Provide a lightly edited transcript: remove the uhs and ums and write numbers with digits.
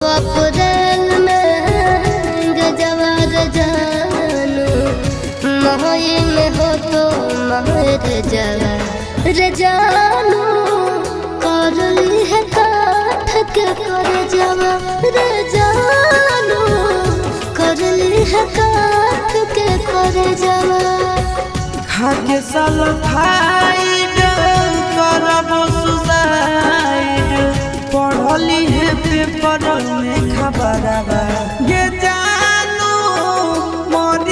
अप्रैल में गजवार जानू मई में हो तो महर जवा रे जानू करली है काठ के कर जवा रे जानू करली है काठ के कर जवा खाके सल्फाइड करब सुसाइड पढ़ली है पेपर में खबरवा ये जानू मर